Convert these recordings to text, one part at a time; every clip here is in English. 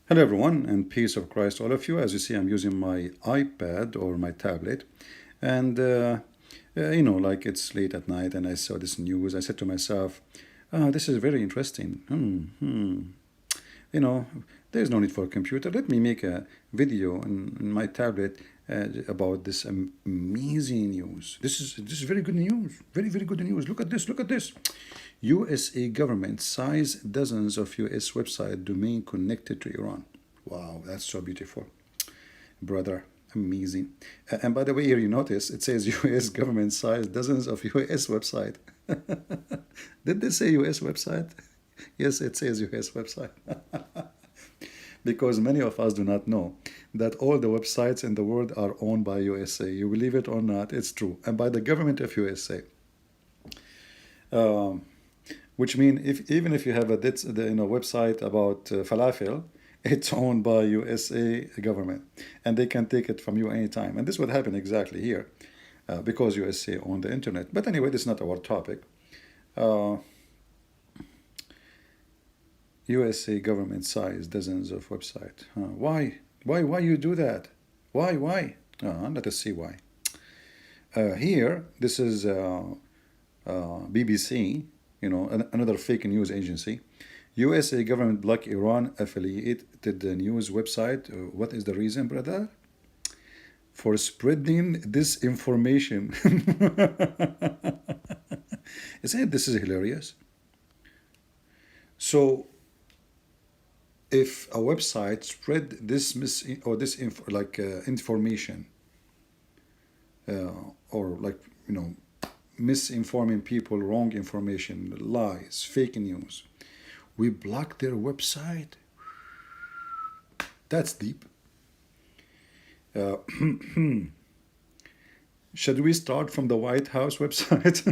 Hello everyone, and peace of Christ all of you. As you see, I'm using my iPad or my tablet, and like it's late at night, and I saw this news. I said to myself, this is very interesting. You know, there's no need for a computer. Let me make a video on my tablet about this amazing news. This is very good news. Very good news. Look at this. Look at this. USA government size dozens of US website domain connected to Iran. Wow, that's so beautiful, brother. Amazing. And by the way, here you notice it says US government size dozens of US website. Did they say US website? Yes, it says US website. Because many of us do not know that all the websites in the world are owned by USA. You believe it or not, it's true. And by the government of USA. Um, which means even if you have a website about falafel, it's owned by USA government, and they can take it from you anytime. And this would happen exactly here, because USA own the internet. But anyway, this is not our topic. Uh, USA government size dozens of websites. Why? Why you do that? Why? Let us see why. Here, this is BBC, another fake news agency. USA government block Iran affiliated news website. What is the reason, brother? For spreading disinformation. Isn't this is hilarious? So if a website spread this information, or misinforming people, wrong information, lies, fake news, we block their website. That's deep. Should we start from the White House website?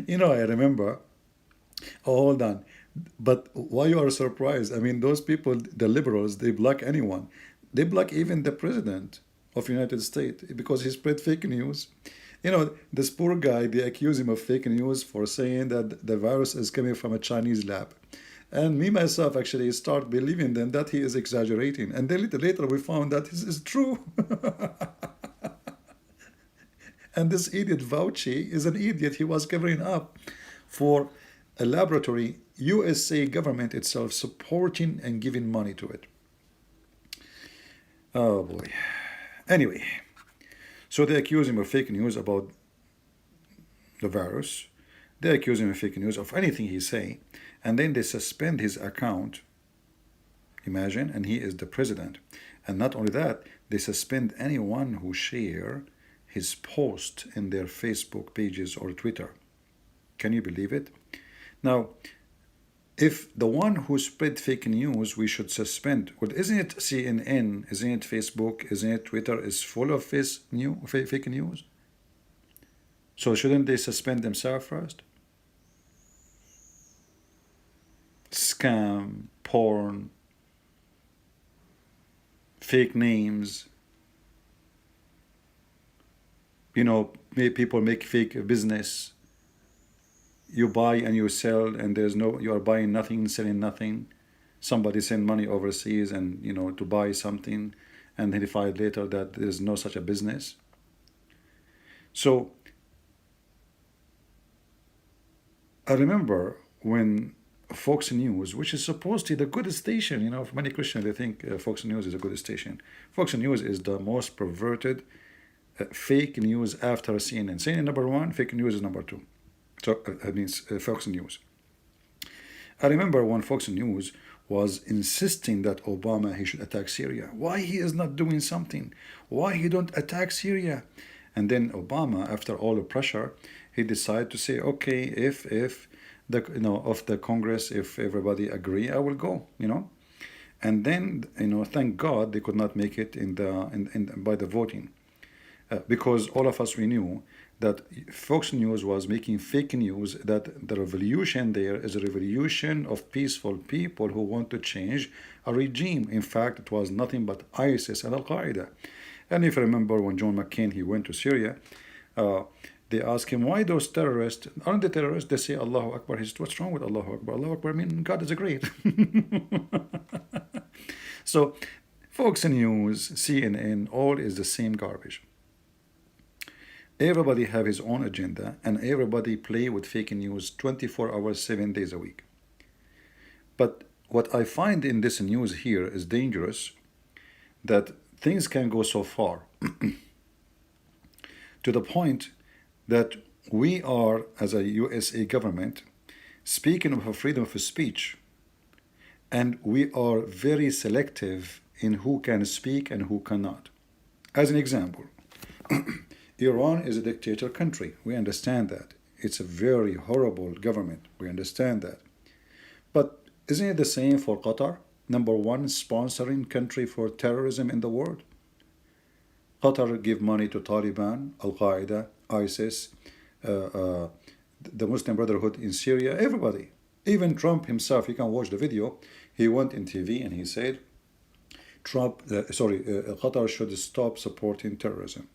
I remember. Oh, hold on. But why you are surprised? I mean, those people, the liberals, they block anyone. They block even the president of the United States because he spread fake news. This poor guy, they accuse him of fake news for saying that the virus is coming from a Chinese lab. And me, myself, actually start believing then that he is exaggerating. And then later we found that this is true. And this idiot Fauci is an idiot. He was covering up for a laboratory, USA government itself supporting and giving money to it. Oh boy. Anyway, so they accuse him of fake news about the virus. They accuse him of fake news of anything he say, and then they suspend his account. Imagine, and he is the president. And not only that, they suspend anyone who share his post in their Facebook pages or Twitter. Can you believe it? Now, if the one who spread fake news we should suspend, well, isn't it CNN, isn't it Facebook, isn't it Twitter is full of fake news? So shouldn't they suspend themselves first? Scam, porn, fake names, people make fake business. You buy and you sell, and you are buying nothing, selling nothing. Somebody send money overseas and to buy something, and then they find later that there's no such a business. So I remember when Fox News, which is supposed to be the good station, for many Christians they think Fox News is a good station. Fox News is the most perverted fake news after CNN. CNN number one, fake news is number two. So that means Fox News. I remember when Fox News was insisting that Obama he should attack Syria. Why he is not doing something? Why he don't attack Syria? And then Obama, after all the pressure, he decided to say, okay, if the of the Congress, if everybody agree, I will go. And then thank God they could not make it by the voting, because all of us we knew that Fox News was making fake news that the revolution there is a revolution of peaceful people who want to change a regime. In fact, it was nothing but ISIS and Al-Qaeda. And if you remember when John McCain, he went to Syria, They ask him, why those terrorists? Aren't they terrorists? They say, Allahu Akbar. He says, what's wrong with Allahu Akbar? Allahu Akbar means God is great. So, Fox News, CNN, all is the same garbage. Everybody have his own agenda, and everybody play with fake news 24 hours, 7 days a week. But what I find in this news here is dangerous, that things can go so far to the point that we are, as a USA government, speaking of a freedom of speech, and we are very selective in who can speak and who cannot. As an example, Iran is a dictator country. We understand that. It's a very horrible government. We understand that. But isn't it the same for Qatar? Number one sponsoring country for terrorism in the world. Qatar give money to Taliban, Al-Qaeda, ISIS, the Muslim Brotherhood in Syria, everybody. Even Trump himself, you can watch the video, he went in TV and he said, Qatar should stop supporting terrorism.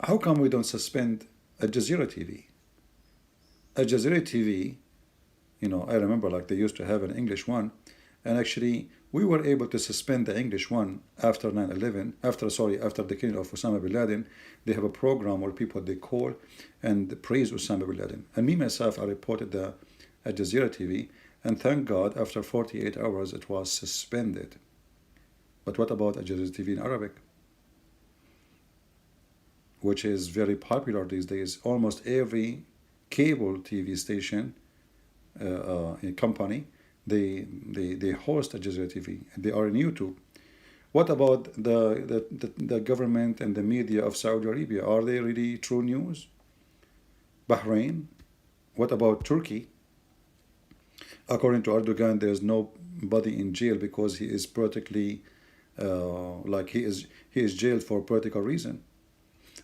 How come we don't suspend Al Jazeera TV? Al Jazeera TV, I remember like they used to have an English one, and actually we were able to suspend the English one after 9/11, after the killing of Osama bin Laden. They have a program where people, they call and praise Osama bin Laden. And me myself, I reported the Al Jazeera TV, and thank God after 48 hours it was suspended. But what about Al Jazeera TV in Arabic, which is very popular these days? Almost every cable TV station company, they host Al Jazeera TV, and they are in YouTube. What about the government and the media of Saudi Arabia? Are they really true news? Bahrain? What about Turkey? According to Erdogan, there is nobody in jail because he is politically, he is jailed for political reason.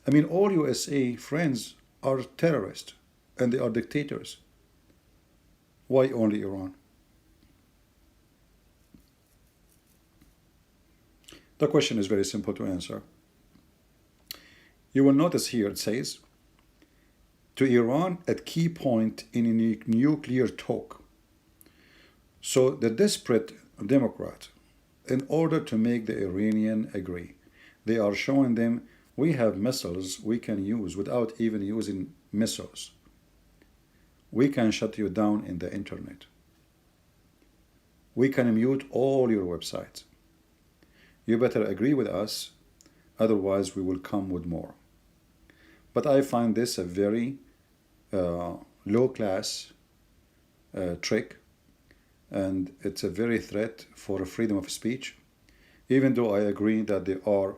I mean, all USA friends are terrorists and they are dictators. Why only Iran? The question is very simple to answer. You will notice here it says, to Iran at key point in a nuclear talk. So the desperate Democrat, in order to make the Iranian agree, they are showing them, we have missiles we can use without even using missiles. We can shut you down in the internet. We can mute all your websites. You better agree with us, otherwise we will come with more. But I find this a very low-class trick, and it's a very threat for freedom of speech, even though I agree that they are,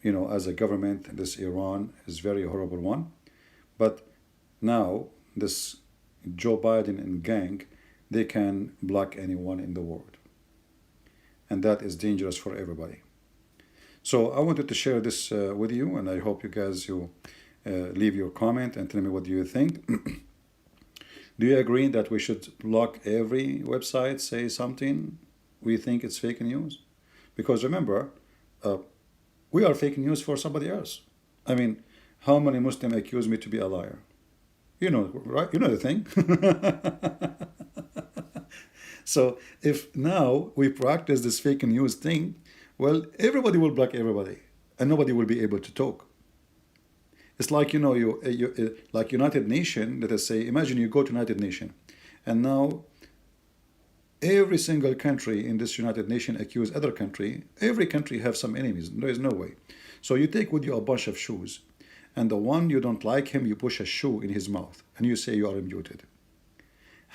as a government, this Iran is very horrible one. But now this Joe Biden and gang, they can block anyone in the world. And that is dangerous for everybody. So I wanted to share this with you, and I hope you guys, leave your comment and tell me what do you think. Do you agree that we should block every website, say something we think it's fake news? Because remember, we are fake news for somebody else. I mean, how many Muslims accuse me to be a liar? You know, right? You know the thing. So if now we practice this fake news thing, well, everybody will block everybody, and nobody will be able to talk. It's like, like United Nations, let us say, imagine you go to United Nations, and now every single country in this United Nations accuse other country. Every country have some enemies. There is no way. So you take with you a bunch of shoes, and the one you don't like him, you push a shoe in his mouth, and you say you are immuted.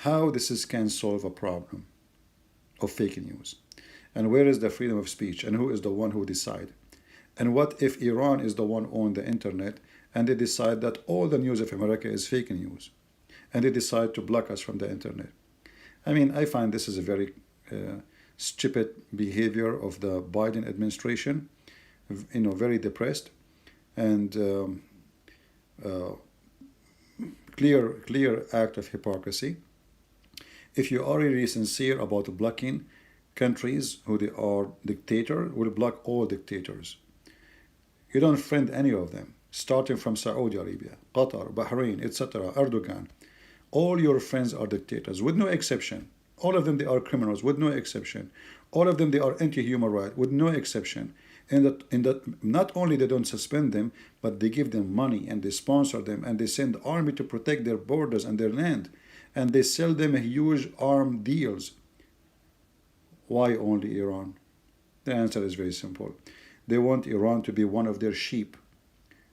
How this can solve a problem of fake news? And where is the freedom of speech? And who is the one who decide? And what if Iran is the one on the internet, and they decide that all the news of America is fake news, and they decide to block us from the internet? I mean, I find this is a very stupid behavior of the Biden administration, very depressed, and clear act of hypocrisy. If you are really sincere about blocking countries who they are dictator, will block all dictators. You don't friend any of them. starting from Saudi Arabia, Qatar, Bahrain, etc., Erdogan. All your friends are dictators, with no exception. All of them, they are criminals, with no exception. All of them, they are anti-human rights, with no exception. And that not only they don't suspend them, but they give them money and they sponsor them and they send army to protect their borders and their land. And they sell them huge arm deals. Why only Iran? The answer is very simple. They want Iran to be one of their sheep.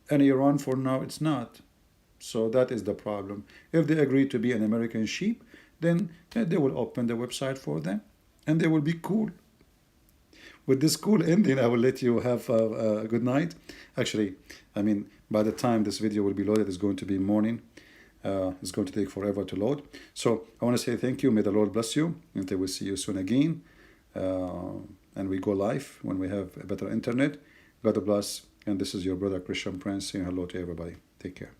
And Iran, for now, it's not. So that is the problem. If they agree to be an American sheep, then they will open the website for them and they will be cool. With this cool ending, I will let you have a good night. Actually, I mean, by the time this video will be loaded, it's going to be morning. It's going to take forever to load. So I want to say thank you. May the Lord bless you. Until we see you soon again. And we go live when we have a better internet. God bless. And this is your brother Christian Prince saying hello to everybody. Take care.